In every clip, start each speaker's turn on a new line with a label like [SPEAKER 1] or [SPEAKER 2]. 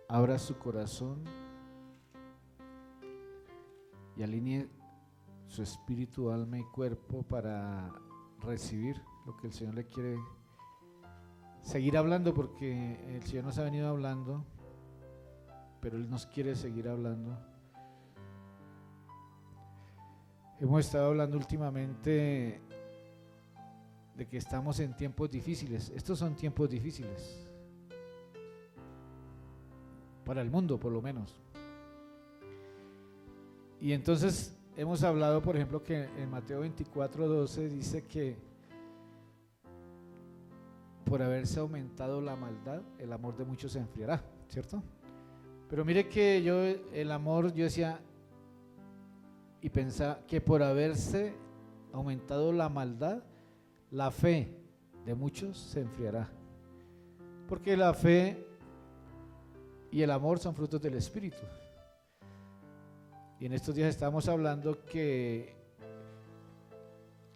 [SPEAKER 1] abra su corazón y alinee su espíritu, alma y cuerpo para recibir lo que el Señor le quiere seguir hablando, porque el Señor nos ha venido hablando, pero Él nos quiere seguir hablando. Hemos estado hablando últimamente de que estamos en tiempos difíciles. Estos son tiempos difíciles para el mundo, por lo menos. Y entonces hemos hablado, por ejemplo, que en Mateo 24:12 dice que por haberse aumentado la maldad, el amor de muchos se enfriará, ¿cierto? Pero mire que el amor, yo decía y pensaba que por haberse aumentado la maldad, la fe de muchos se enfriará. Porque la fe y el amor son frutos del Espíritu. Y en estos días estamos hablando que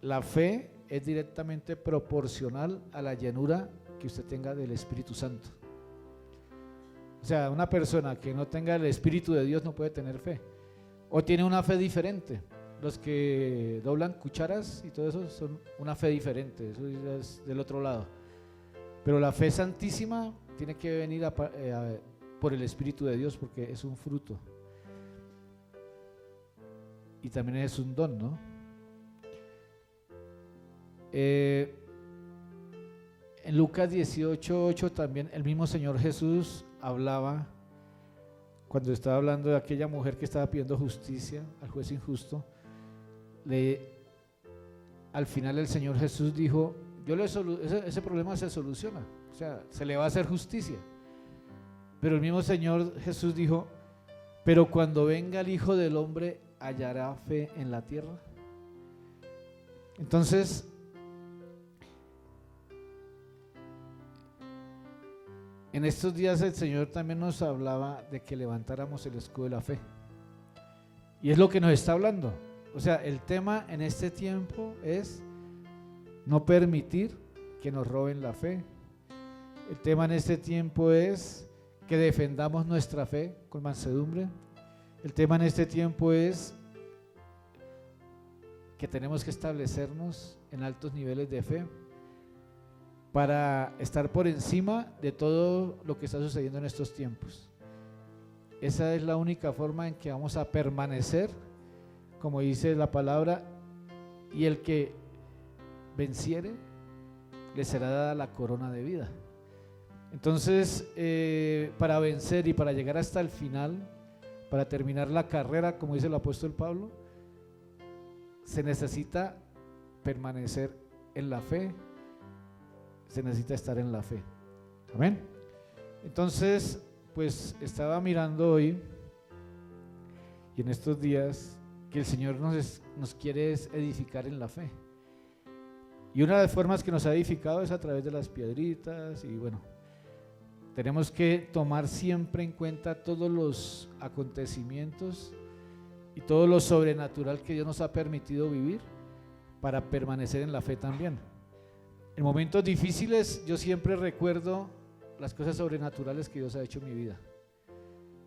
[SPEAKER 1] la fe es directamente proporcional a la llenura que usted tenga del Espíritu Santo. O sea, una persona que no tenga el Espíritu de Dios no puede tener fe, o tiene una fe diferente. Los que doblan cucharas y todo eso son una fe diferente, eso es del otro lado. Pero la fe santísima tiene que venir por el Espíritu de Dios, porque es un fruto y también es un don, ¿no? En Lucas 18:8 también el mismo Señor Jesús hablaba, cuando estaba hablando de aquella mujer que estaba pidiendo justicia al juez injusto. Al final el Señor Jesús dijo: ese problema se soluciona, o sea, se le va a hacer justicia. Pero el mismo Señor Jesús dijo: pero cuando venga el Hijo del Hombre, ¿hallará fe en la tierra? Entonces, en estos días el Señor también nos hablaba de que levantáramos el escudo de la fe, y es lo que nos está hablando. O sea, el tema en este tiempo es no permitir que nos roben la fe. El tema en este tiempo es que defendamos nuestra fe con mansedumbre. El tema en este tiempo es que tenemos que establecernos en altos niveles de fe para estar por encima de todo lo que está sucediendo en estos tiempos. Esa es la única forma en que vamos a permanecer, como dice la palabra, y el que venciere le será dada la corona de vida. Entonces, para vencer y para llegar hasta el final, para terminar la carrera, como dice el apóstol Pablo, se necesita permanecer en la fe, se necesita estar en la fe. Amén. Entonces, pues estaba mirando hoy y en estos días que el Señor nos quiere edificar en la fe. Y una de las formas que nos ha edificado es a través de las piedritas. Y bueno, tenemos que tomar siempre en cuenta todos los acontecimientos y todo lo sobrenatural que Dios nos ha permitido vivir para permanecer en la fe también. En momentos difíciles yo siempre recuerdo las cosas sobrenaturales que Dios ha hecho en mi vida.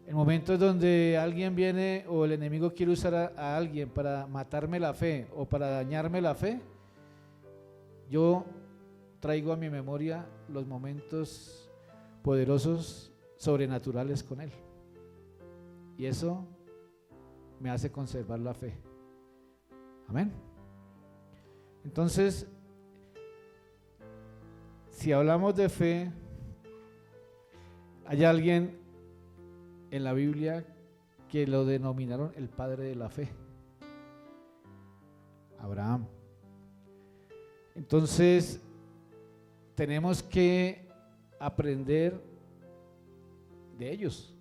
[SPEAKER 1] En momentos donde alguien viene o el enemigo quiere usar a alguien para matarme la fe o para dañarme la fe, yo traigo a mi memoria los momentos poderosos, sobrenaturales con Él. Y eso me hace conservar la fe. Amén. Entonces, si hablamos de fe, hay alguien en la Biblia que lo denominaron el padre de la fe: Abraham. Entonces, tenemos que aprender de ellos.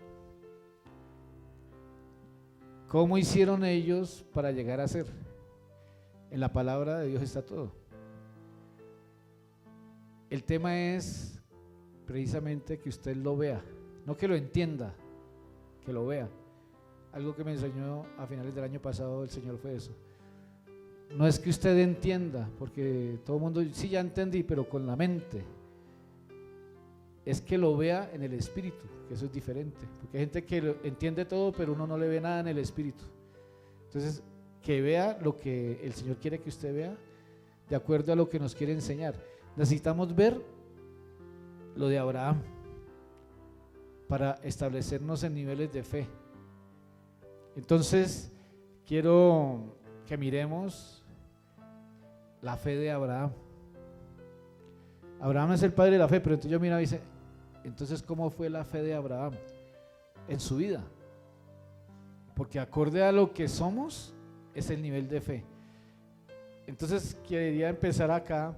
[SPEAKER 1] ¿Cómo hicieron ellos para llegar a ser? En la palabra de Dios está todo. El tema es precisamente que usted lo vea, no que lo entienda, que lo vea. Algo que me enseñó a finales del año pasado el Señor fue eso. No es que usted entienda, porque todo el mundo, sí, ya entendí, pero con la mente. es que lo vea en el espíritu, que eso es diferente, porque hay gente que entiende todo, pero uno no le ve nada en el espíritu. Entonces, que vea lo que el Señor quiere que usted vea, de acuerdo a lo que nos quiere enseñar. Necesitamos ver lo de Abraham para establecernos en niveles de fe. Entonces, quiero que miremos la fe de Abraham. Abraham es el padre de la fe, pero entonces yo miro y dice, entonces ¿cómo fue la fe de Abraham en su vida? Porque acorde a lo que somos es el nivel de fe. Entonces quería empezar acá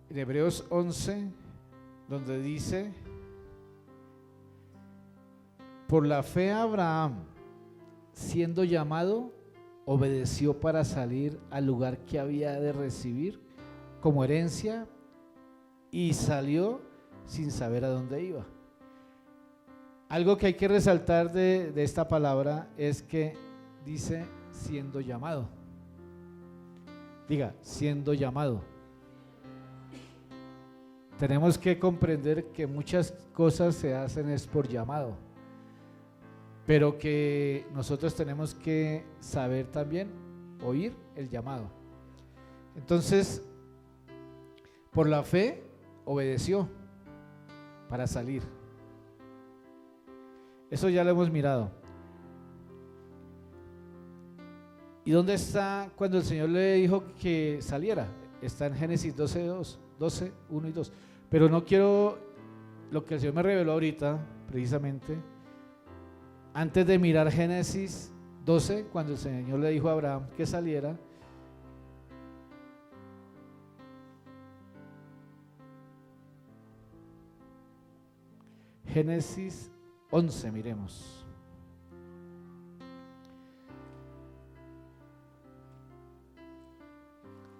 [SPEAKER 1] en Hebreos 11, donde dice: por la fe Abraham, siendo llamado, obedeció para salir al lugar que había de recibir como herencia, y salió sin saber a dónde iba. Algo que hay que resaltar de esta palabra es que dice siendo llamado. Diga, siendo llamado. Tenemos que comprender que muchas cosas se hacen es por llamado, pero que nosotros tenemos que saber también oír el llamado. Entonces, por la fe obedeció para salir. Eso ya lo hemos mirado. ¿Y dónde está cuando el Señor le dijo que saliera? Está en Génesis 12, 1 y 2. Pero no quiero, lo que el Señor me reveló ahorita, precisamente, antes de mirar Génesis 12, cuando el Señor le dijo a Abraham que saliera, Génesis 11, miremos.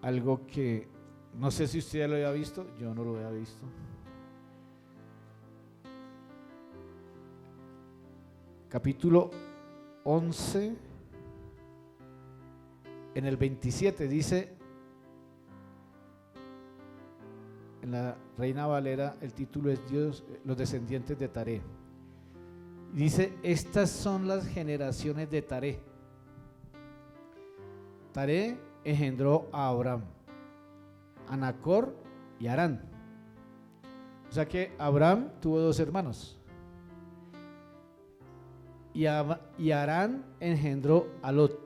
[SPEAKER 1] Algo que no sé si usted ya lo había visto, yo no lo había visto. Capítulo 11, en el 27 dice, en la Reina Valera el título es Dios, los descendientes de Taré. Dice, estas son las generaciones de Taré. Taré engendró a Abraham, a Nacor y a Harán. O sea que Abraham tuvo dos hermanos. Y Harán engendró a Lot.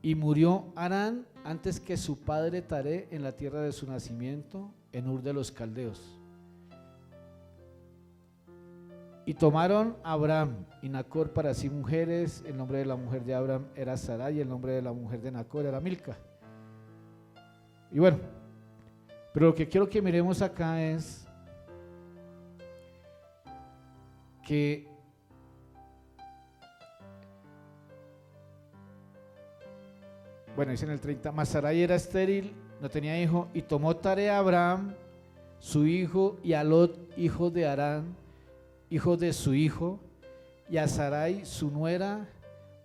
[SPEAKER 1] Y murió Harán antes que su padre Taré en la tierra de su nacimiento, en Ur de los Caldeos. Y tomaron a Abraham y Nacor para sí mujeres. El nombre de la mujer de Abraham era Sarai y el nombre de la mujer de Nacor era Milca. Y bueno, pero lo que quiero que miremos acá es que bueno, dice en el 30, mas Sarai era estéril, no tenía hijo, y tomó Taré a Abraham, su hijo, y a Lot, hijo de Harán, hijo de su hijo, y a Sarai, su nuera,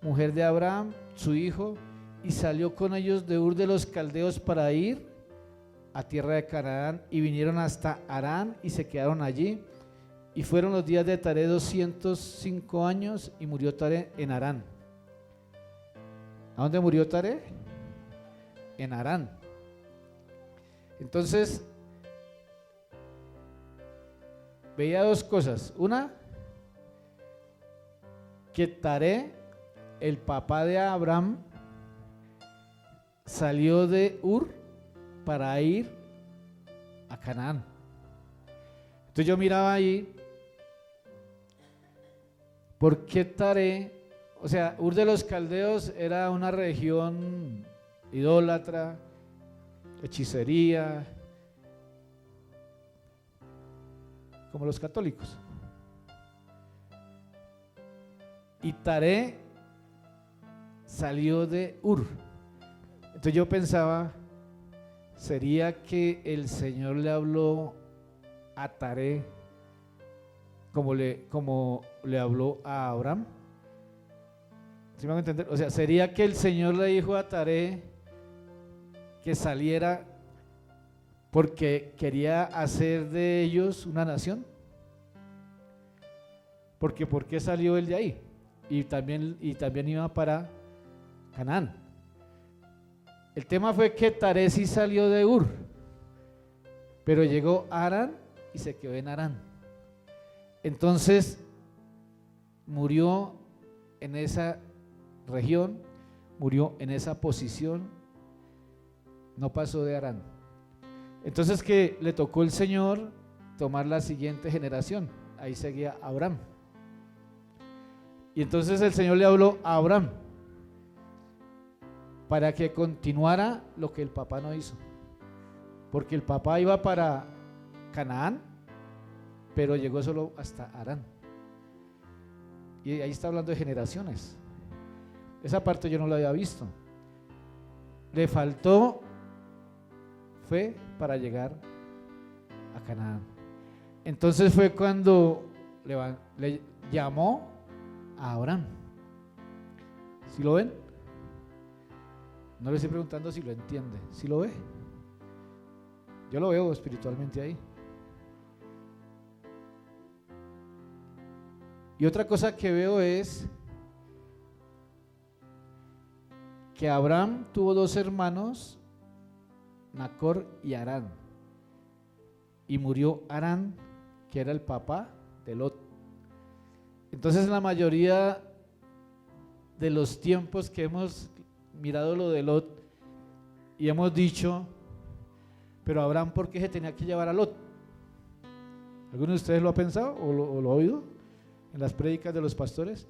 [SPEAKER 1] mujer de Abraham, su hijo, y salió con ellos de Ur de los Caldeos para ir a tierra de Canaán, y vinieron hasta Harán y se quedaron allí. Y fueron los días de Taré 205 años, y murió Taré en Harán. ¿A dónde murió Taré? En Harán. Entonces, veía dos cosas. Una, que Taré, el papá de Abraham, salió de Ur para ir a Canaán. Entonces yo miraba ahí, ¿por qué Taré? O sea, Ur de los Caldeos era una región idólatra, hechicería, como los católicos. Y Taré salió de Ur. Entonces yo pensaba, ¿sería que el Señor le habló a Taré como le habló a Abraham? ¿Sí me van a entender? O sea, ¿sería que el Señor le dijo a Taré que saliera porque quería hacer de ellos una nación. Porque ¿por qué salió él de ahí? Y también iba para Canaán. El tema fue que Taresi salió de Ur, pero llegó a Harán y se quedó en Harán. Entonces murió en esa región, murió en esa posición, no pasó de Harán. Entonces que le tocó el Señor tomar la siguiente generación, ahí seguía Abraham. Y entonces el Señor le habló a Abraham para que continuara lo que el papá no hizo, porque el papá iba para Canaán, pero llegó solo hasta Harán. Y ahí está hablando de generaciones. Esa parte yo no la había visto. Le faltó fe para llegar a Canaán. Entonces fue cuando le llamó a Abraham. ¿Sí lo ven? No le estoy preguntando si lo entiende. ¿Sí lo ve? Yo lo veo espiritualmente ahí. Y otra cosa que veo es que Abraham tuvo dos hermanos, Nacor y Harán, y murió Harán, que era el papá de Lot. Entonces, en la mayoría de los tiempos que hemos mirado lo de Lot y hemos dicho, pero Abraham, ¿por qué se tenía que llevar a Lot? ¿Alguno de ustedes lo ha pensado o lo ha oído en las prédicas de los pastores?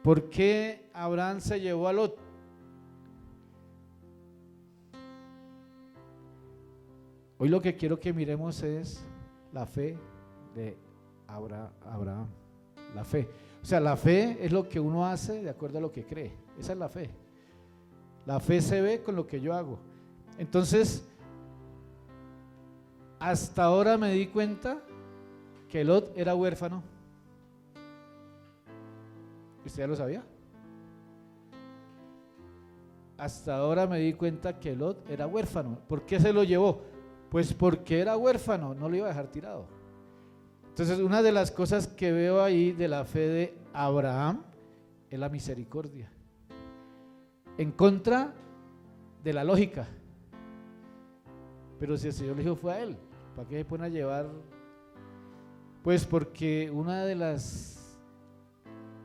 [SPEAKER 1] ¿Por qué Abraham se llevó a Lot? Hoy lo que quiero que miremos es la fe de Abraham. La fe. O sea, la fe es lo que uno hace de acuerdo a lo que cree. Esa es la fe. La fe se ve con lo que yo hago. Entonces, hasta ahora me di cuenta que Lot era huérfano. ¿Usted ya lo sabía? Hasta ahora me di cuenta que Lot era huérfano. ¿Por qué se lo llevó? Pues porque era huérfano, no lo iba a dejar tirado. Entonces, una de las cosas que veo ahí de la fe de Abraham es la misericordia, en contra de la lógica. Pero si el Señor le dijo fue a él, ¿para qué se pone a llevar? Pues porque una de las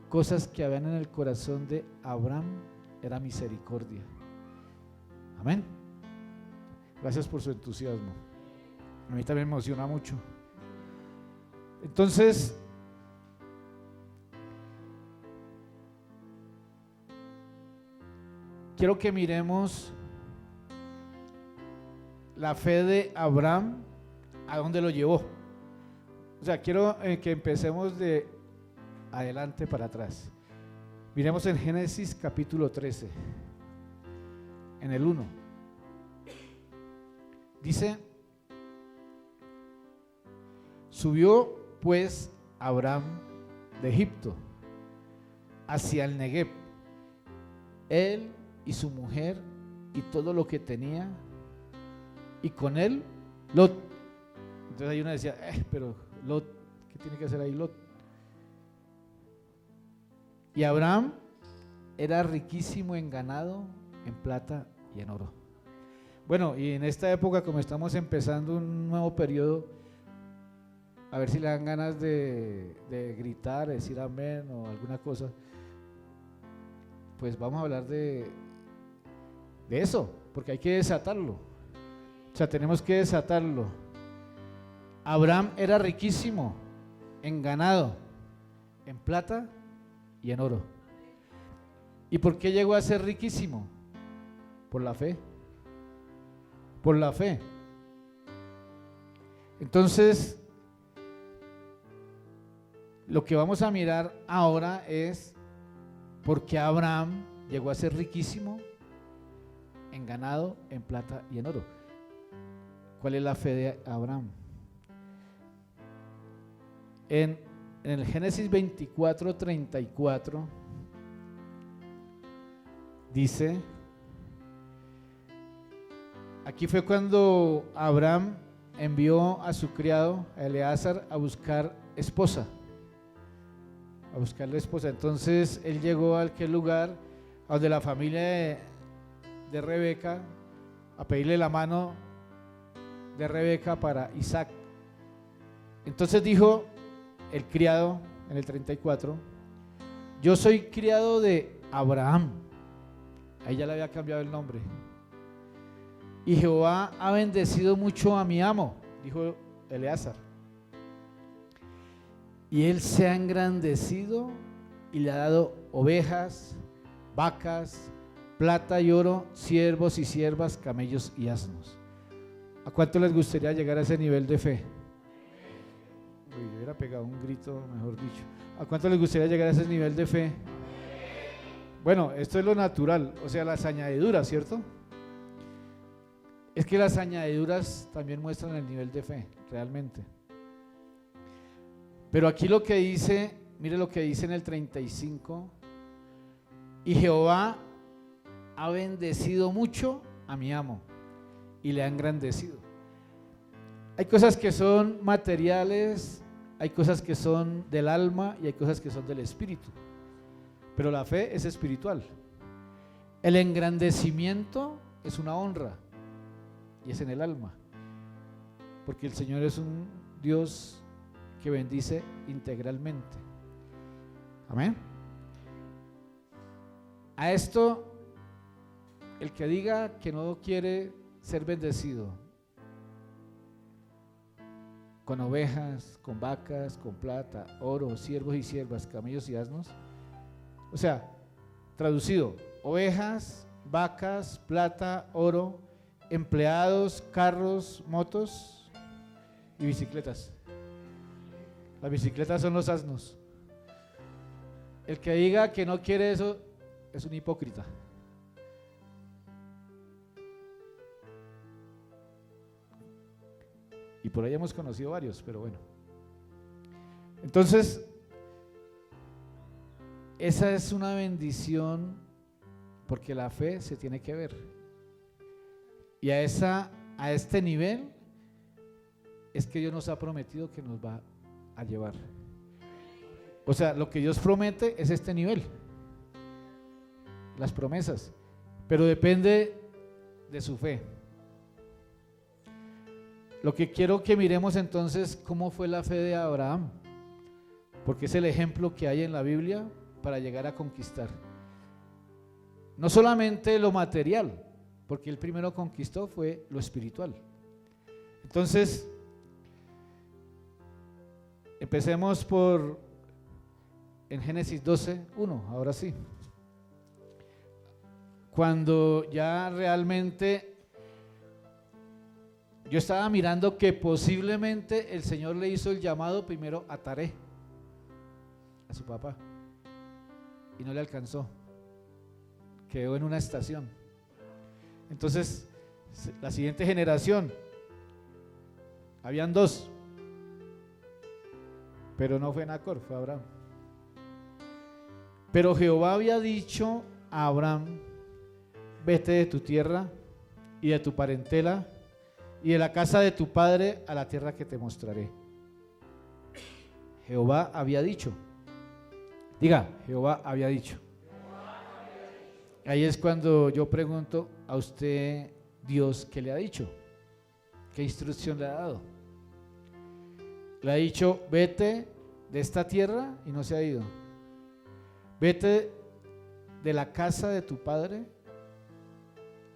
[SPEAKER 1] cosas que habían en el corazón de Abraham era misericordia. Amén. Gracias por su entusiasmo. A mí también me emociona mucho. Entonces, quiero que miremos la fe de Abraham, a dónde lo llevó. O sea, quiero que empecemos de adelante para atrás. Miremos en Génesis capítulo 13, en el 1. Dice: subió pues Abraham de Egipto hacia el Negev, él y su mujer y todo lo que tenía, y con él Lot. Entonces ahí uno decía, pero Lot, ¿qué tiene que hacer ahí Lot? Y Abraham era riquísimo en ganado, en plata y en oro. Bueno, y en esta época, como estamos empezando un nuevo periodo, a ver si le dan ganas de gritar, de decir amén o alguna cosa, pues vamos a hablar de eso, porque hay que desatarlo. O sea, tenemos que desatarlo. Abraham era riquísimo en ganado, en plata y en oro. ¿Y por qué llegó a ser riquísimo? Por la fe. Por la fe. Entonces, lo que vamos a mirar ahora es por qué Abraham llegó a ser riquísimo en ganado, en plata y en oro. ¿Cuál es la fe de Abraham? En el Génesis 24:34 dice: Aquí fue cuando Abraham envió a su criado, a Eleazar, a buscar esposa. A buscarle esposa. Entonces él llegó a aquel lugar donde la familia de Rebeca, a pedirle la mano de Rebeca para Isaac. Entonces dijo el criado en el 34: yo soy criado de Abraham. Ahí ya le había cambiado el nombre. Y Jehová ha bendecido mucho a mi amo, dijo Eleazar. Y él se ha engrandecido y le ha dado ovejas, vacas, plata y oro, siervos y siervas, camellos y asnos. ¿A cuánto les gustaría llegar a ese nivel de fe? Uy, yo hubiera pegado un grito, mejor dicho. ¿A cuánto les gustaría llegar a ese nivel de fe? Bueno, esto es lo natural, o sea, las añadiduras, ¿cierto? Es que las añadiduras también muestran el nivel de fe, realmente. Pero aquí lo que dice, mire lo que dice en el 35: y Jehová ha bendecido mucho a mi amo y le ha engrandecido. Hay cosas que son materiales, hay cosas que son del alma y hay cosas que son del espíritu. Pero la fe es espiritual. El engrandecimiento es una honra y es en el alma, porque el Señor es un Dios que bendice integralmente. Amén. A esto, el que diga que no quiere ser bendecido con ovejas, con vacas, con plata, oro, siervos y siervas, camellos y asnos, o sea, traducido: ovejas, vacas, plata, oro, empleados, carros, motos y bicicletas. Las bicicletas son los asnos. El que diga que no quiere eso es un hipócrita. Y por ahí hemos conocido varios, pero bueno. Entonces, esa es una bendición, porque la fe se tiene que ver. Y a este nivel es que Dios nos ha prometido que nos va a llevar. O sea, lo que Dios promete es este nivel, las promesas, pero depende de su fe. Lo que quiero que miremos entonces, cómo fue la fe de Abraham, porque es el ejemplo que hay en la Biblia para llegar a conquistar. No solamente lo material, porque él primero conquistó fue lo espiritual. Entonces, empecemos en Génesis 12:1, ahora sí. Cuando ya realmente yo estaba mirando que posiblemente el Señor le hizo el llamado primero a Taré, a su papá, y no le alcanzó, quedó en una estación. Entonces, la siguiente generación, habían dos, pero no fue Nacor, fue Abraham. Pero Jehová había dicho a Abraham: vete de tu tierra y de tu parentela y de la casa de tu padre a la tierra que te mostraré. Jehová había dicho. Diga, Jehová había dicho. Ahí es cuando yo pregunto a usted, Dios, ¿qué le ha dicho? ¿Qué instrucción le ha dado? Le ha dicho: vete de esta tierra, y no se ha ido. Vete de la casa de tu padre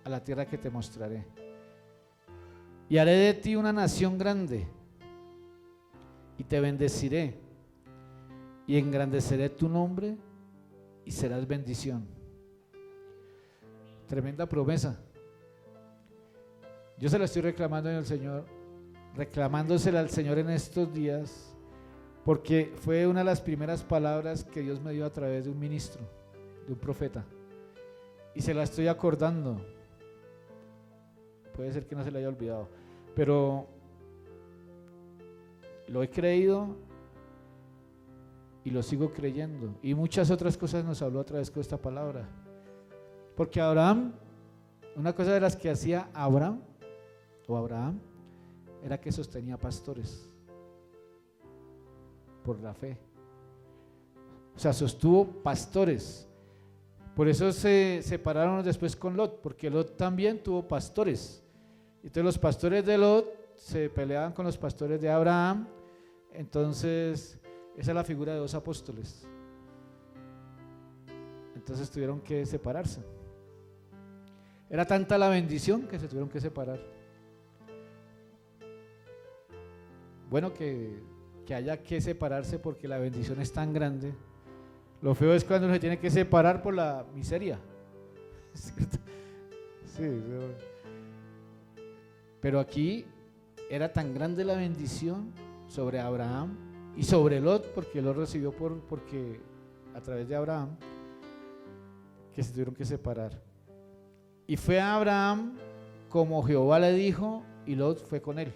[SPEAKER 1] a la tierra que te mostraré. Y haré de ti una nación grande, y te bendeciré, y engrandeceré tu nombre, y serás bendición. Tremenda promesa. Yo se la estoy reclamando al Señor, reclamándosela al Señor en estos días, porque fue una de las primeras palabras que Dios me dio a través de un ministro, de un profeta, y se la estoy acordando. Puede ser que no se le haya olvidado, pero lo he creído y lo sigo creyendo, y muchas otras cosas nos habló a través de esta palabra. Porque Abraham, una cosa de las que hacía Abraham o Abraham, era que sostenía pastores por la fe. O sea, sostuvo pastores. Por eso se separaron después con Lot, porque Lot también tuvo pastores. Entonces los pastores de Lot se peleaban con los pastores de Abraham. Entonces esa es la figura de dos apóstoles. Entonces tuvieron que separarse. Era tanta la bendición que se tuvieron que separar. Bueno que haya que separarse porque la bendición es tan grande. Lo feo es cuando uno se tiene que separar por la miseria. ¿Cierto? Sí, pero aquí era tan grande la bendición sobre Abraham y sobre Lot, porque Lot recibió porque a través de Abraham, que se tuvieron que separar. Y fue a Abraham como Jehová le dijo, y Lot fue con él.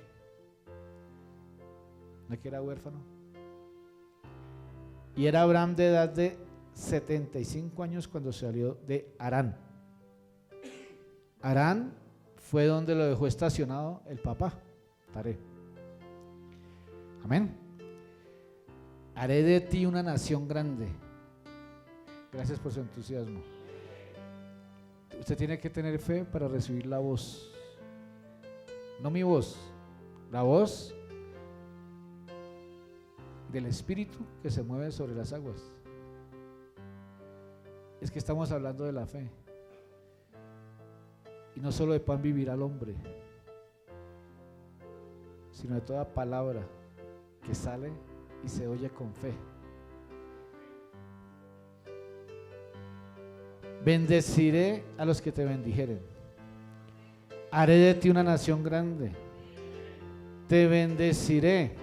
[SPEAKER 1] ¿No es que era huérfano? Y era Abraham de edad de 75 años cuando salió de Harán. Harán fue donde lo dejó estacionado el papá, Taré. Amén. Haré de ti una nación grande. Gracias por su entusiasmo. Usted tiene que tener fe para recibir la voz. No mi voz, la voz del Espíritu que se mueve sobre las aguas. Es que estamos hablando de la fe. Y no solo de pan vivirá el hombre, sino de toda palabra que sale y se oye con fe. Bendeciré a los que te bendijeren. Haré de ti una nación grande. Te bendeciré.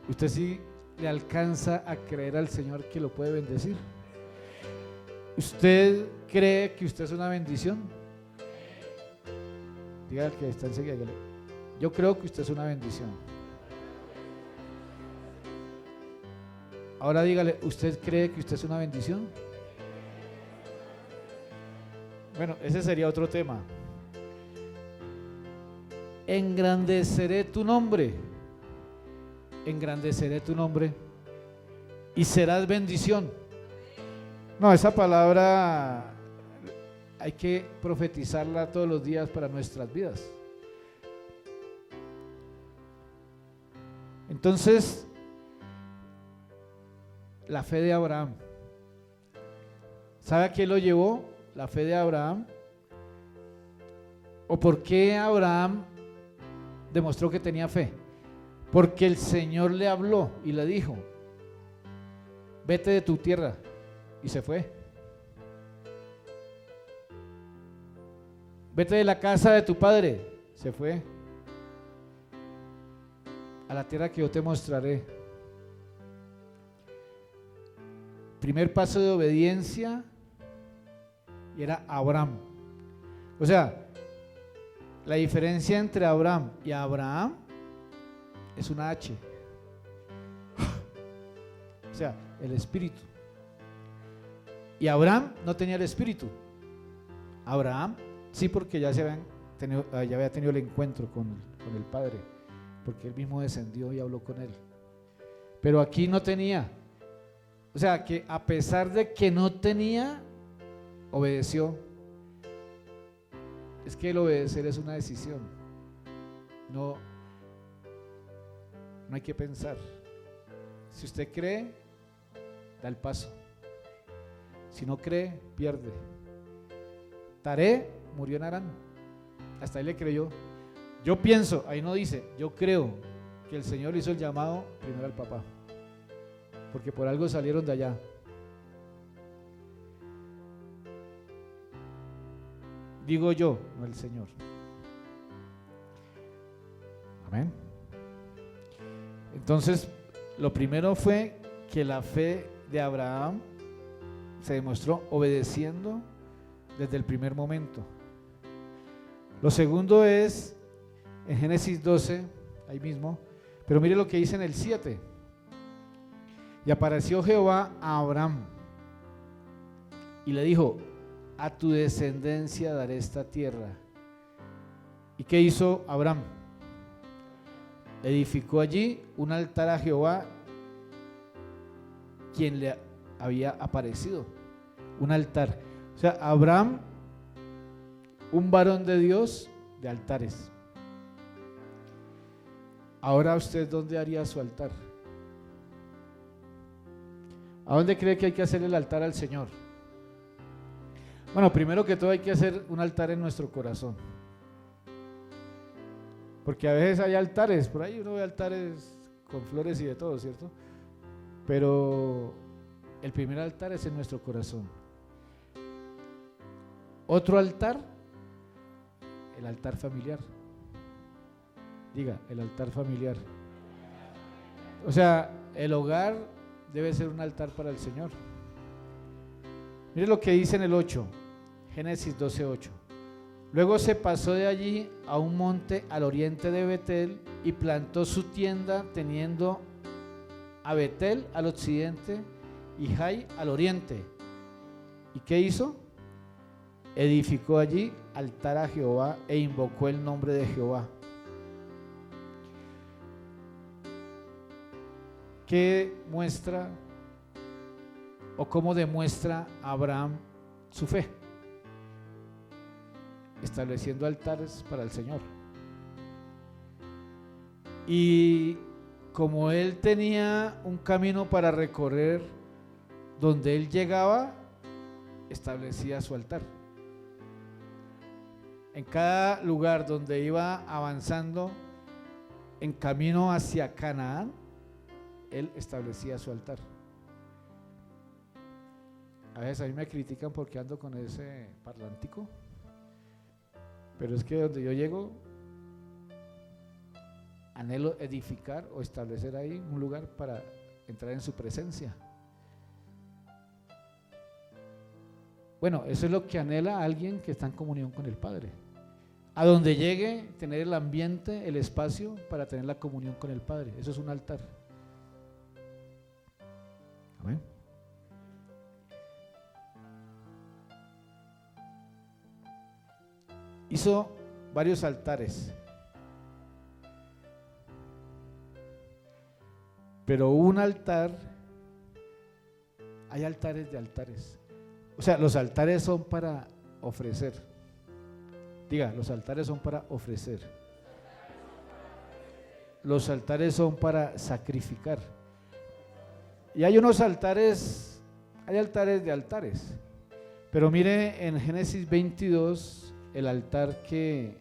[SPEAKER 1] ¿Usted sí le alcanza a creer al Señor que lo puede bendecir? ¿Usted cree que usted es una bendición? Diga al que está enseguida, dígale, yo creo que usted es una bendición. Ahora dígale, ¿usted cree que usted es una bendición? Bueno, ese sería otro tema. Engrandeceré tu nombre. Engrandeceré tu nombre y serás bendición. No, esa palabra hay que profetizarla todos los días para nuestras vidas. Entonces, la fe de Abraham. ¿Sabe a qué lo llevó la fe de Abraham? ¿O por qué Abraham demostró que tenía fe? Porque el Señor le habló y le dijo, vete de tu tierra, y se fue. Vete de la casa de tu padre, se fue. A la tierra que yo te mostraré. Primer paso de obediencia, y era Abraham. O sea, la diferencia entre Abraham y Abraham es una H. O sea, el espíritu. Y Abraham no tenía el espíritu. Abraham sí, porque ya había tenido el encuentro con el Padre, porque él mismo descendió y habló con él. Pero aquí no tenía. O sea, que a pesar de que no tenía, obedeció. Es que el obedecer es una decisión. No hay que pensar. Si usted cree, da el paso. Si no cree, pierde. Taré murió en Harán. Hasta ahí le creyó. Yo pienso, ahí no dice, yo creo que el Señor hizo el llamado primero al papá, porque por algo salieron de allá. Digo yo, no el Señor. Amén. Entonces, lo primero fue que la fe de Abraham se demostró obedeciendo desde el primer momento. Lo segundo es en Génesis 12, ahí mismo, pero mire lo que dice en el 7. Y apareció Jehová a Abraham y le dijo, a tu descendencia daré esta tierra. ¿Y qué hizo Abraham? Edificó allí un altar a Jehová, quien le había aparecido. Un altar. O sea, Abraham, un varón de Dios de altares. Ahora usted, ¿dónde haría su altar? ¿A dónde cree que hay que hacer el altar al Señor? Bueno, primero que todo hay que hacer un altar en nuestro corazón. Porque a veces hay altares, por ahí uno ve altares con flores y de todo, ¿cierto? Pero el primer altar es en nuestro corazón. Otro altar, el altar familiar. Diga, el altar familiar. O sea, el hogar debe ser un altar para el Señor. Mire lo que dice en el 8, Génesis 12:8. Luego se pasó de allí a un monte al oriente de Betel y plantó su tienda, teniendo a Betel al occidente y Jai al oriente. ¿Y qué hizo? Edificó allí altar a Jehová e invocó el nombre de Jehová. ¿Qué muestra o cómo demuestra Abraham su fe? Estableciendo altares para el Señor. Y como él tenía un camino para recorrer, donde él llegaba, establecía su altar. En cada lugar donde iba avanzando en camino hacia Canaán, él establecía su altar. A veces a mí me critican porque ando con ese parlantico, pero es que donde yo llego, anhelo edificar o establecer ahí un lugar para entrar en su presencia. Bueno, eso es lo que anhela alguien que está en comunión con el Padre. A donde llegue, tener el ambiente, el espacio para tener la comunión con el Padre. Eso es un altar. Amén. Hizo varios altares, pero un altar, hay altares de altares. O sea, los altares son para ofrecer. Diga, los altares son para ofrecer. Los altares son para sacrificar. Y hay unos altares, hay altares de altares. Pero mire en Génesis 22 el altar que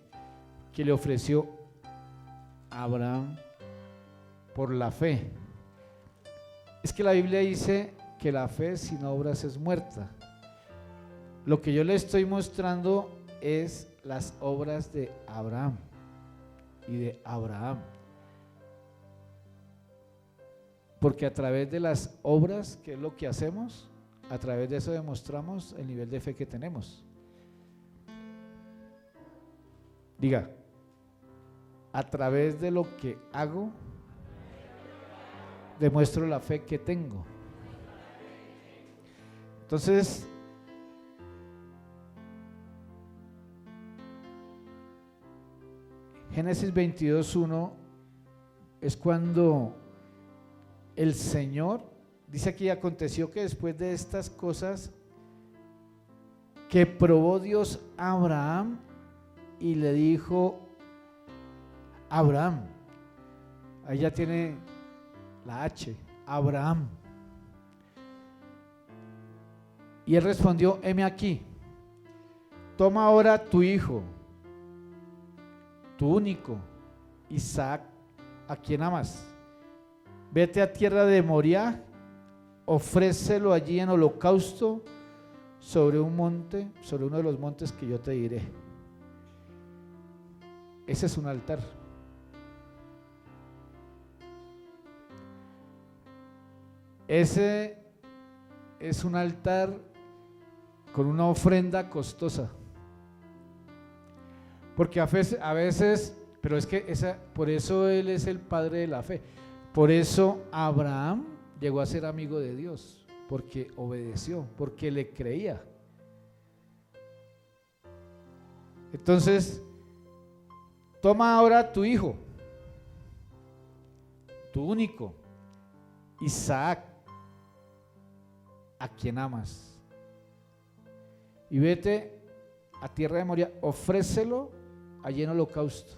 [SPEAKER 1] le ofreció Abraham por la fe. Es que la Biblia dice que la fe sin obras es muerta. Lo que yo le estoy mostrando es las obras de Abraham y de Abraham. Porque a través de las obras, que es lo que hacemos, a través de eso demostramos el nivel de fe que tenemos. Diga, a través de lo que hago, demuestro la fe que tengo. Entonces, Génesis 22:1 es cuando el Señor, dice aquí, aconteció que después de estas cosas, que probó Dios a Abraham y le dijo, Abraham, ahí ya tiene la H, Abraham. Y él respondió, heme aquí, toma ahora tu hijo, tu único, Isaac, a quien amas, vete a tierra de Moriah, ofrécelo allí en holocausto sobre un monte, sobre uno de los montes que yo te diré. Ese es un altar. Ese es un altar con una ofrenda costosa. Porque a veces, pero es que por eso él es el padre de la fe. Por eso Abraham llegó a ser amigo de Dios, porque obedeció, porque le creía. Entonces, toma ahora tu hijo, tu único, Isaac, a quien amas, y vete a tierra de Moria, ofrécelo allí en holocausto,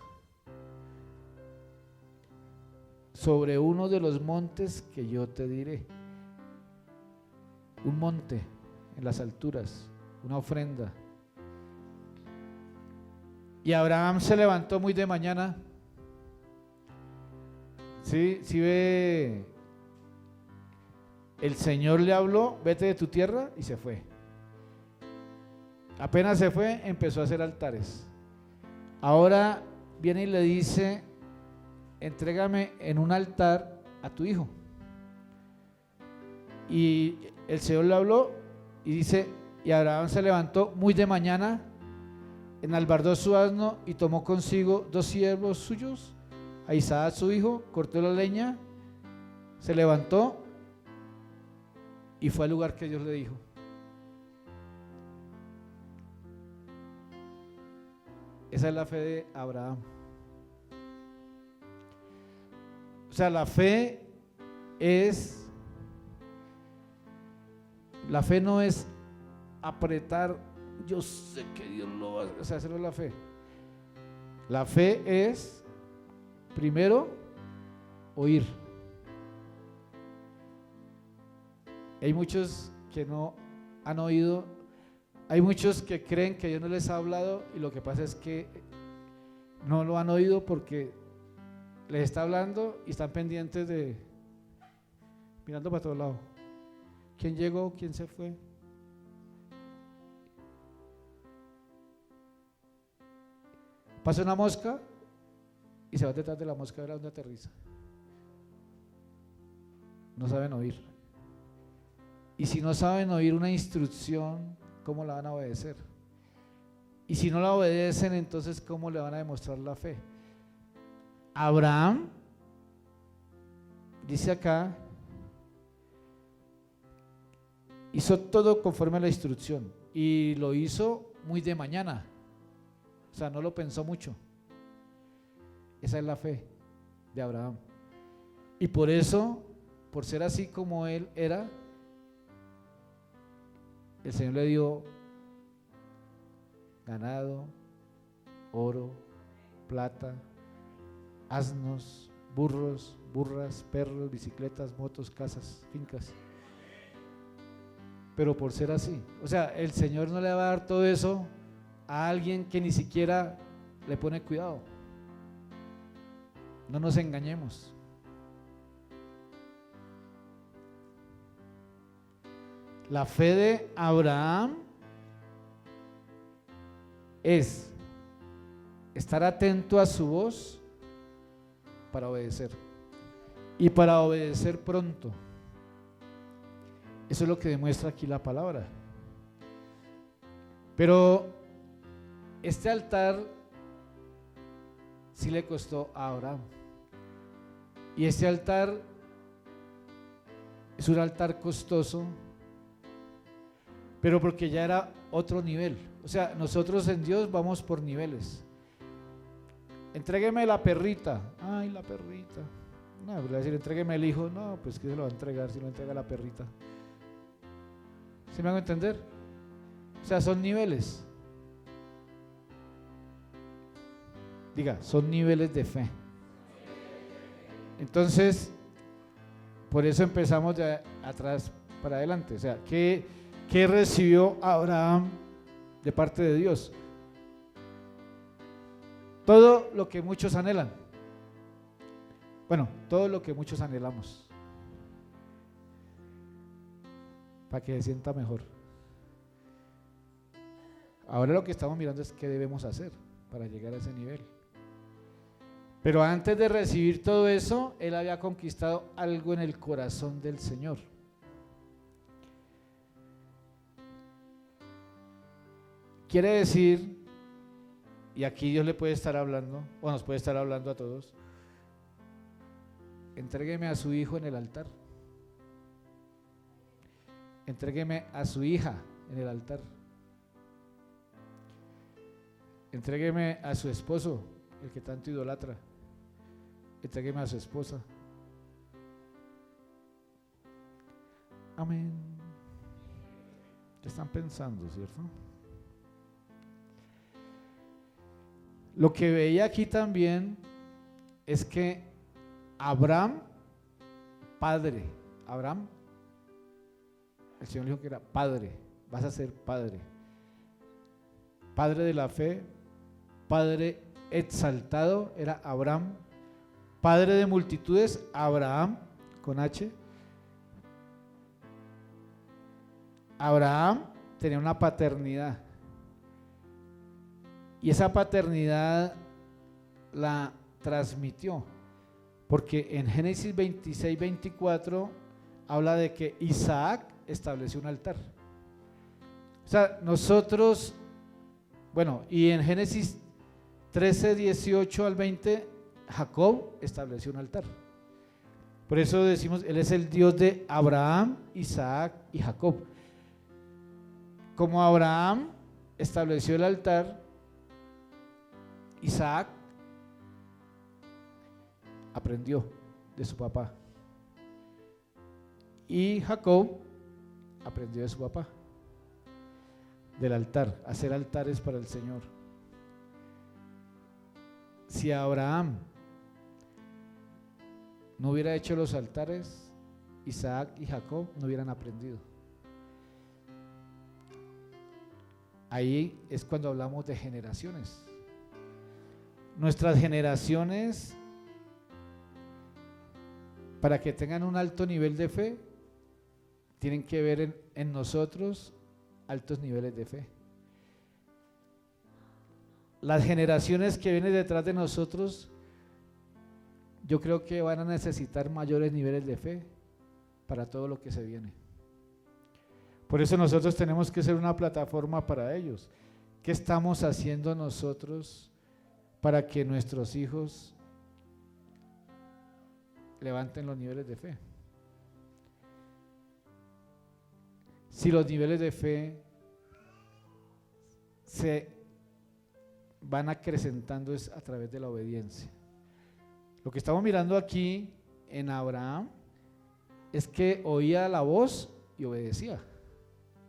[SPEAKER 1] sobre uno de los montes que yo te diré. Un monte en las alturas, una ofrenda. Y Abraham se levantó muy de mañana. Sí, ve, el Señor le habló, vete de tu tierra, y se fue. Apenas se fue, empezó a hacer altares. Ahora viene y le dice, entrégame en un altar a tu hijo. Y el Señor le habló y dice, y Abraham se levantó muy de mañana, enalbardó su asno y tomó consigo 2 siervos suyos, a Isaac su hijo, cortó la leña, se levantó y fue al lugar que Dios le dijo. Esa es la fe de Abraham. O sea, la fe no es apretar, yo sé que Dios lo va a hacer, o sea, eso no es la fe. La fe es, primero, oír. Hay muchos que no han oído, hay muchos que creen que Dios no les ha hablado, y lo que pasa es que no lo han oído porque les está hablando y están pendientes de, mirando para todos lados. ¿Quién llegó? ¿Quién se fue? Pasa una mosca y se va detrás de la mosca a ver a dónde aterriza. No saben oír. Y si no saben oír una instrucción, ¿cómo la van a obedecer? Y si no la obedecen, entonces ¿cómo le van a demostrar la fe? Abraham, dice acá, hizo todo conforme a la instrucción, y lo hizo muy de mañana, o sea, no lo pensó mucho. Esa es la fe de Abraham, y por eso, por ser así como él era, el Señor le dio ganado, oro, plata, asnos, burros, burras, perros, bicicletas, motos, casas, fincas. Pero por ser así, o sea, el Señor no le va a dar todo eso a alguien que ni siquiera le pone cuidado. No nos engañemos. La fe de Abraham es estar atento a su voz para obedecer, y para obedecer pronto. Eso es lo que demuestra aquí la palabra. Pero este altar sí le costó a Abraham, y este altar es un altar costoso, pero porque ya era otro nivel. O sea, nosotros en Dios vamos por niveles. Entrégueme la perrita. Ay, la perrita. No, voy a decir, entrégueme el hijo. No, pues que se lo va a entregar si no entrega la perrita. ¿Sí me hago entender? O sea, son niveles. Diga, son niveles de fe. Entonces, por eso empezamos de atrás para adelante. O sea, ¿qué recibió Abraham de parte de Dios? Todo lo que muchos anhelan. Bueno, todo lo que muchos anhelamos, para que se sienta mejor. Ahora lo que estamos mirando es qué debemos hacer para llegar a ese nivel. Pero antes de recibir todo eso, él había conquistado algo en el corazón del Señor. Quiere decir, y aquí Dios le puede estar hablando, o nos puede estar hablando a todos, entrégueme a su hijo en el altar. Entrégueme a su hija en el altar. Entrégueme a su esposo el que tanto idolatra, entrégueme a su esposa. Amén. ¿Qué están pensando, cierto? Lo que veía aquí también es que Abraham, padre, Abraham, el Señor dijo que era padre, vas a ser padre, padre de la fe, padre exaltado, era Abraham, padre de multitudes, Abraham, con H. Abraham tenía una paternidad y esa paternidad la transmitió, porque en Génesis 26, 24 habla de que Isaac estableció un altar. O sea, nosotros, bueno, y en Génesis 13, 18 al 20, Jacob estableció un altar. Por eso decimos, Él es el Dios de Abraham, Isaac y Jacob. Como Abraham estableció el altar, Isaac aprendió de su papá y Jacob aprendió de su papá, del altar, hacer altares para el Señor. Si Abraham no hubiera hecho los altares, Isaac y Jacob no hubieran aprendido. Ahí es cuando hablamos de generaciones. Nuestras generaciones, para que tengan un alto nivel de fe, tienen que ver en nosotros altos niveles de fe. Las generaciones que vienen detrás de nosotros, yo creo que van a necesitar mayores niveles de fe para todo lo que se viene. Por eso nosotros tenemos que ser una plataforma para ellos. ¿Qué estamos haciendo nosotros para que nuestros hijos levanten los niveles de fe? Si los niveles de fe se van acrecentando es a través de la obediencia. Lo que estamos mirando aquí en Abraham es que oía la voz y obedecía.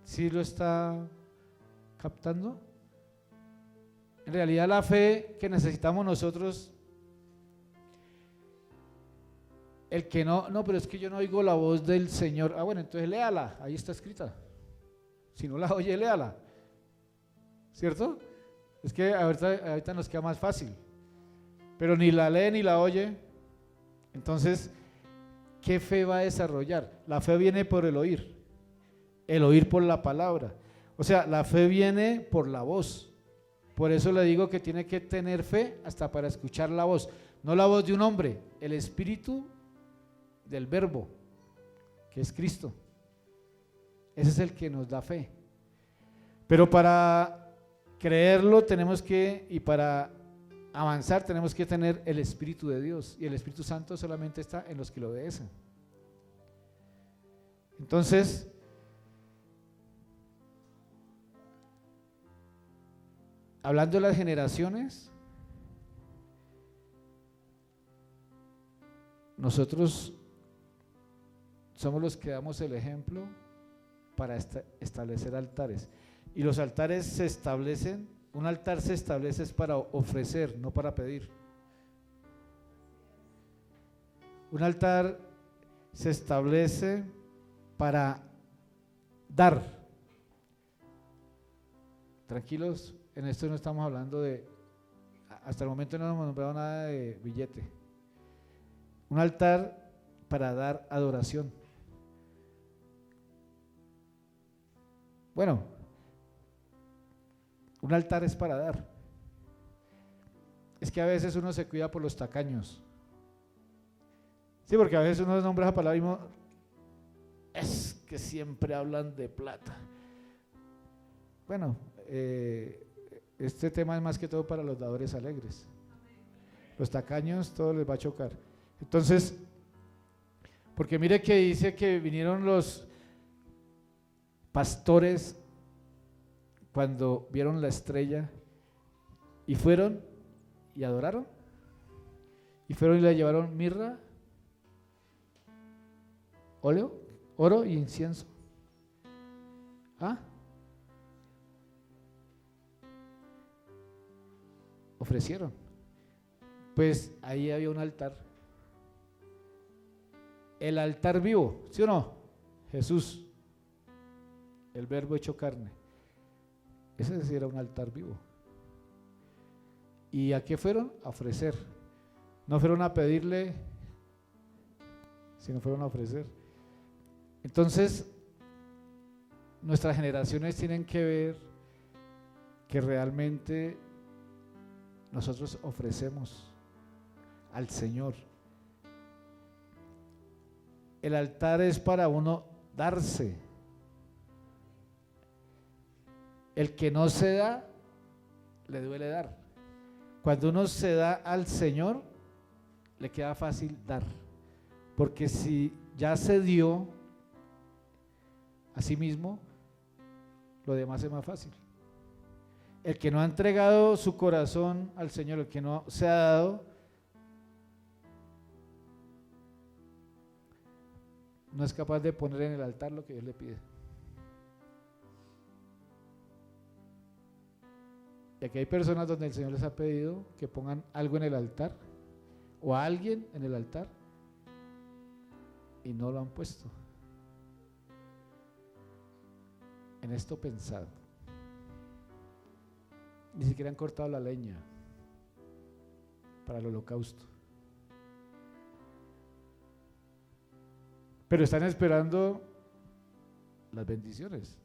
[SPEAKER 1] ¿Sí lo está captando? En realidad la fe que necesitamos nosotros, el que no, pero es que yo no oigo la voz del Señor. Ah, bueno, entonces léala, ahí está escrita. Si no la oye, léala. ¿Cierto? Es que ahorita nos queda más fácil. Pero ni la lee ni la oye. Entonces, ¿qué fe va a desarrollar? La fe viene por el oír por la palabra. O sea, la fe viene por la voz. Por eso le digo que tiene que tener fe hasta para escuchar la voz. No la voz de un hombre, el espíritu del verbo, que es Cristo. Ese es el que nos da fe. Pero para creerlo tenemos que, y para avanzar tenemos que tener el Espíritu de Dios, y el Espíritu Santo solamente está en los que lo obedecen. Entonces, hablando de las generaciones, nosotros somos los que damos el ejemplo para establecer altares. Y los altares se establecen, un altar se establece es para ofrecer, no para pedir. Un altar se establece para dar. Tranquilos, en esto no estamos hablando de, hasta el momento no hemos nombrado nada de billete. Un altar para dar adoración. Bueno, un altar es para dar. Es que a veces uno se cuida por los tacaños. Sí, porque a veces uno nombra esa palabra y uno, es que siempre hablan de plata. Bueno, este tema es más que todo para los dadores alegres. Los tacaños todo les va a chocar. Entonces, porque mire que dice que vinieron los pastores cuando vieron la estrella y fueron y adoraron. Y fueron y le llevaron mirra, óleo, oro y incienso. ¿Ah? Ofrecieron. Pues ahí había un altar. El altar vivo, ¿sí o no? Jesús, el verbo hecho carne. Ese sí era un altar vivo. ¿Y a qué fueron? A ofrecer. No fueron a pedirle, sino fueron a ofrecer. Entonces, nuestras generaciones tienen que ver que realmente nosotros ofrecemos al Señor. El altar es para uno darse. El que no se da, le duele dar. Cuando uno se da al Señor, le queda fácil dar. Porque si ya se dio a sí mismo, lo demás es más fácil. El que no ha entregado su corazón al Señor, el que no se ha dado, no es capaz de poner en el altar lo que Dios le pide. Y aquí hay personas donde el Señor les ha pedido que pongan algo en el altar o a alguien en el altar y no lo han puesto. En esto pensado. Ni siquiera han cortado la leña para el holocausto. Pero están esperando las bendiciones.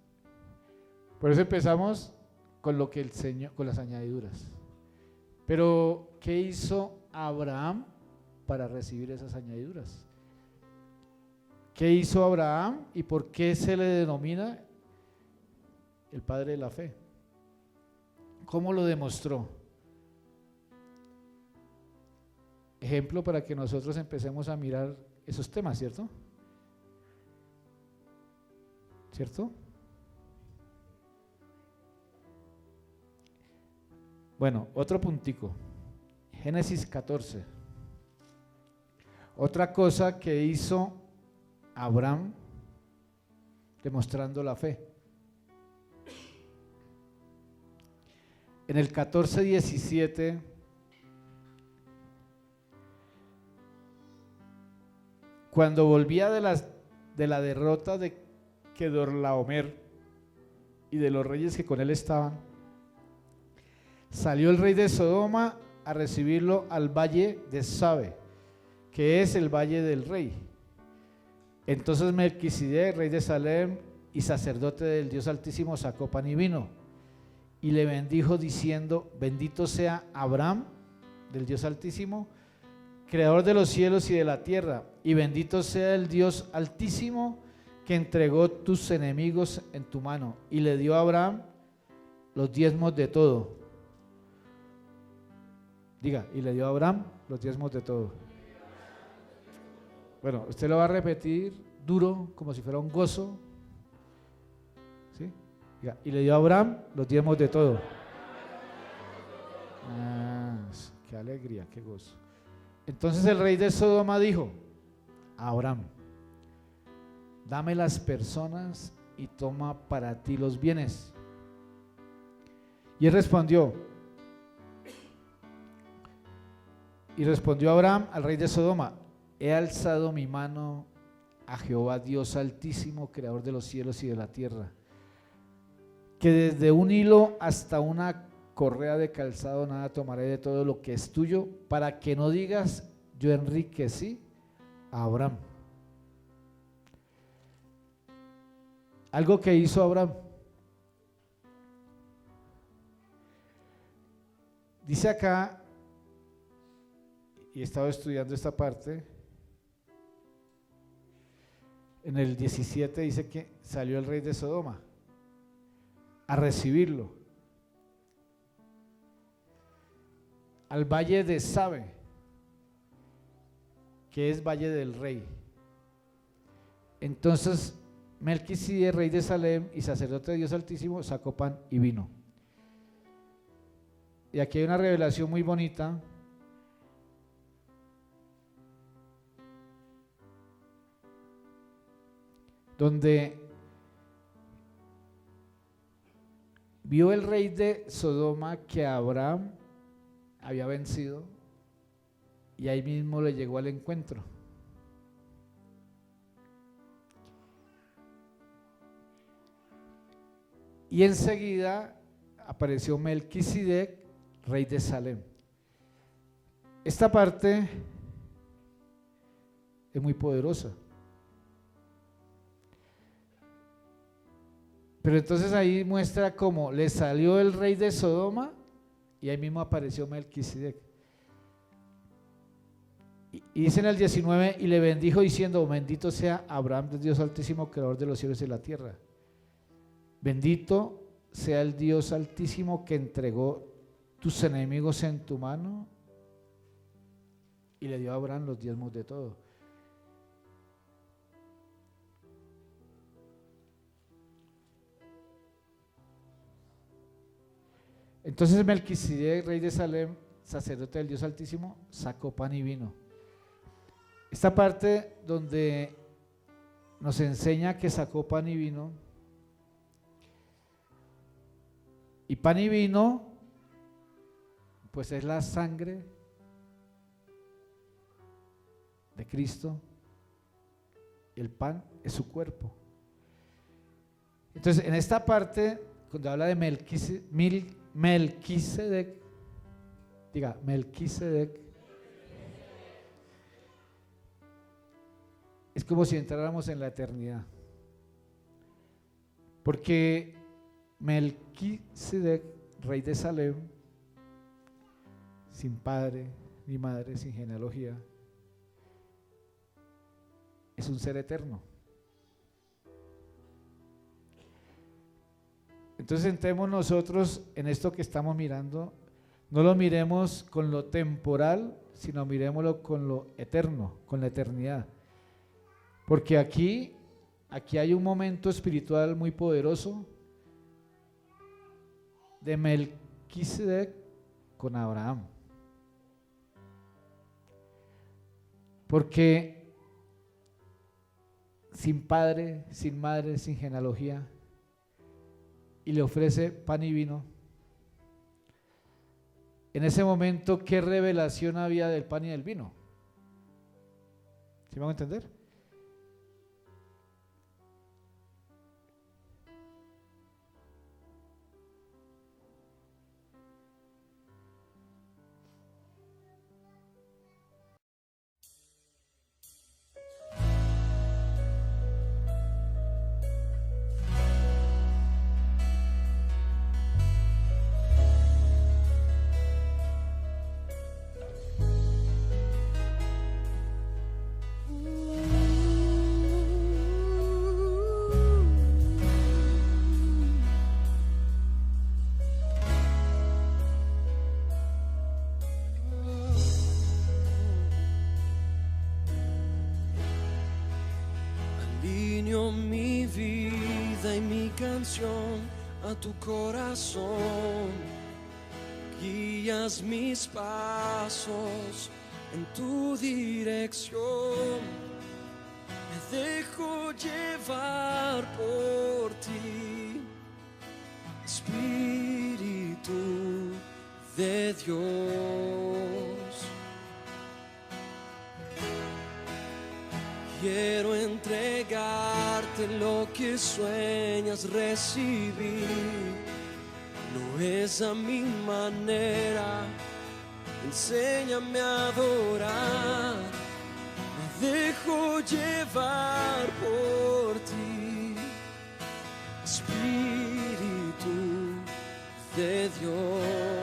[SPEAKER 1] Por eso empezamos con lo que el Señor, con las añadiduras. Pero ¿qué hizo Abraham para recibir esas añadiduras? ¿Qué hizo Abraham y por qué se le denomina el padre de la fe? ¿Cómo lo demostró? Ejemplo para que nosotros empecemos a mirar esos temas, ¿cierto? ¿Cierto? Bueno, otro puntico. Génesis 14. Otra cosa que hizo Abraham demostrando la fe. En el 14:17 cuando volvía de la derrota de Kedorlaomer y de los reyes que con él estaban, salió el rey de Sodoma a recibirlo al valle de Sabe, que es el valle del rey. Entonces Melquisedec, rey de Salem y sacerdote del Dios Altísimo, sacó pan y vino y le bendijo diciendo: bendito sea Abraham del Dios Altísimo, creador de los cielos y de la tierra, y bendito sea el Dios Altísimo que entregó tus enemigos en tu mano. Y le dio a Abraham los diezmos de todo. Diga, y le dio a Abraham los diezmos de todo. Bueno, usted lo va a repetir duro, como si fuera un gozo. ¿Sí? Diga, y le dio a Abraham los diezmos de todo. Ah, qué alegría, qué gozo. Entonces el rey de Sodoma dijo a Abraham: dame las personas y toma para ti los bienes. Y él respondió Abraham al rey de Sodoma: he alzado mi mano a Jehová Dios Altísimo, creador de los cielos y de la tierra, que desde un hilo hasta una correa de calzado nada tomaré de todo lo que es tuyo, para que no digas: yo enriquecí a Abraham. Algo que hizo Abraham. Dice acá, y he estado estudiando esta parte, en el 17 dice que salió el rey de Sodoma a recibirlo al valle de Sabe, que es valle del rey. Entonces Melquisedec, rey de Salem y sacerdote de Dios Altísimo, sacó pan y vino. y aquí hay una revelación muy bonita, donde vio el rey de Sodoma que Abraham había vencido y ahí mismo le llegó al encuentro. Y enseguida apareció Melquisedec, rey de Salem. Esta parte es muy poderosa. Pero entonces ahí muestra cómo le salió el rey de Sodoma y ahí mismo apareció Melquisedec. Y dice en el 19, y le bendijo diciendo: bendito sea Abraham del Dios Altísimo, creador de los cielos y la tierra. Bendito sea el Dios Altísimo que entregó tus enemigos en tu mano y le dio a Abraham los diezmos de todo. Entonces Melquisedec, rey de Salem, sacerdote del Dios Altísimo, sacó pan y vino. Esta parte donde nos enseña que sacó pan y vino, y pan y vino, pues es la sangre de Cristo, y el pan es su cuerpo. Entonces, en esta parte, cuando habla de Melquisedec, diga Melquisedec, es como si entráramos en la eternidad, porque Melquisedec, rey de Salem, sin padre ni madre, sin genealogía, es un ser eterno. Entonces entremos nosotros en esto que estamos mirando, no lo miremos con lo temporal, sino miremoslo con lo eterno, con la eternidad. Porque aquí hay un momento espiritual muy poderoso de Melquisedec con Abraham. Porque sin padre, sin madre, sin genealogía, y le ofrece pan y vino. En ese momento, ¿qué revelación había del pan y del vino? ¿Sí me van a entender?
[SPEAKER 2] Mi vida y mi canción a tu corazón, guías mis pasos en tu dirección, me dejo llevar por ti, Espíritu de Dios. Quiero entregarte lo que sueñas recibir. No es a mi manera, enséñame a adorar. Me dejo llevar por ti, Espíritu de Dios.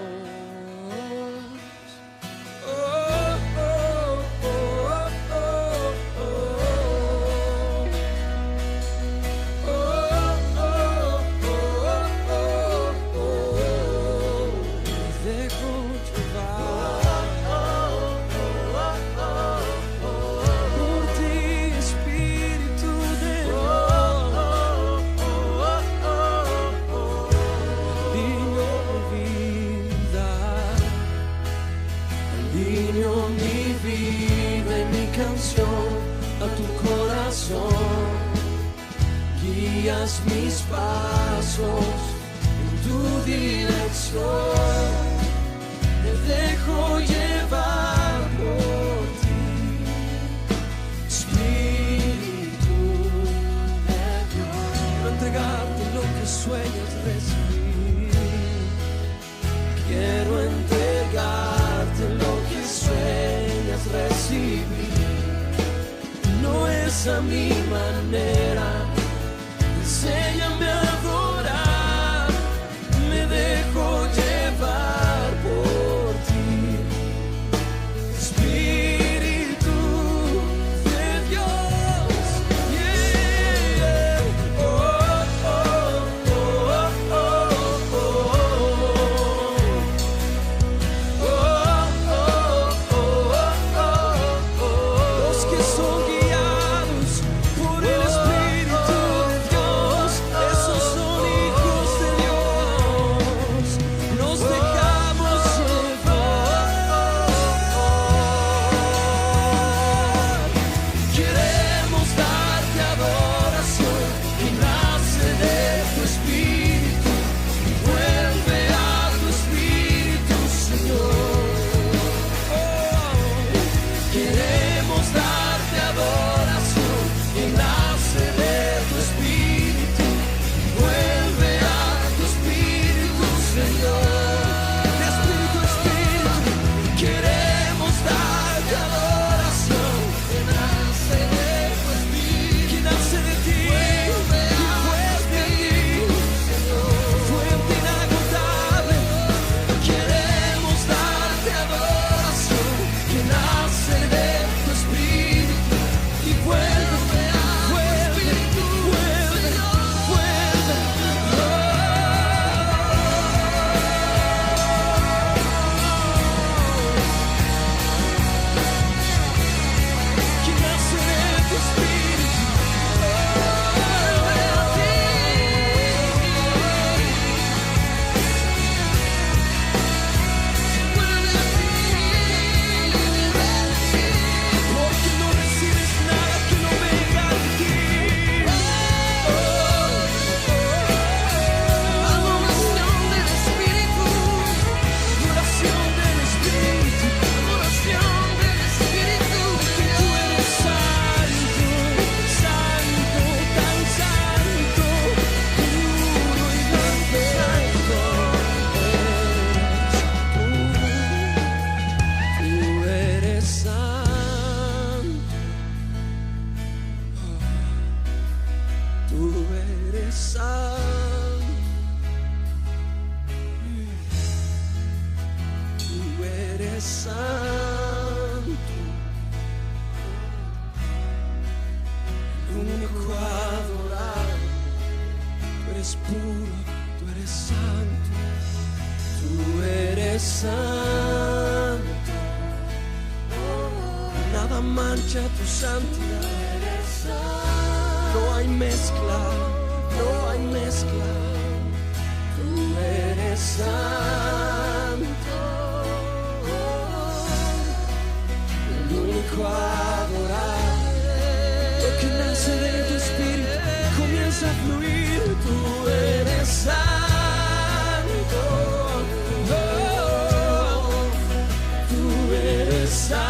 [SPEAKER 2] Vino mi guías mis pasos en tu dirección. Me dejo llevar por ti, Espíritu de Dios. Quiero entregarte lo que sueñas recibir. Quiero entregarte lo que sueñas recibir. No es a mi manera, enséñame a adorar. Me dejo llevar por ti, Espíritu de Dios. Yeah. Oh, oh, oh, oh, oh, oh. Los que son guiados por el Espíritu de Dios, esos son hijos de Dios. Nos dejamos llevar. Queremos darte adoración que nace de tu Espíritu y vuelve a tu Espíritu, Señor. Queremos darte adoración que nace de tu Espíritu, vuelve a tu Espíritu, Señor. De Espíritu a Espíritu, queremos darte adoración que nace de tu Espíritu, que nace de ti, vuelve a ti, fuente inagotable. Queremos darte adoración que nace de tu Espíritu y vuelve a tu Espíritu, vuelve. Que nace de tu Espíritu, vuelve a porque no recibes nada que no venga de ti. Adoración del Espíritu, adoración del Espíritu, adoración del Espíritu. Que tú eres santo, santo, tan santo, puro y blanco, santo eres tú. Tú eres santo. Tú eres santo. Tú eres santo. El único adorado. Tú eres puro. Tú eres santo. Tú eres santo. Nada mancha tu santidad. No hay mezcla, no hay mezcla. Tú eres santo. El único adorable. Lo que nace de tu Espíritu comienza a fluir. Tú eres santo. Tú eres santo.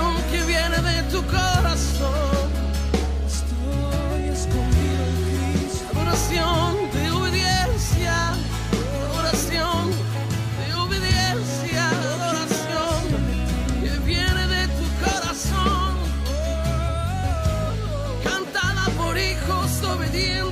[SPEAKER 2] adoración que viene de tu corazón. Estoy escondido en Cristo. Adoración de obediencia, adoración de obediencia, adoración que viene de tu corazón, cantada por hijos obedientes.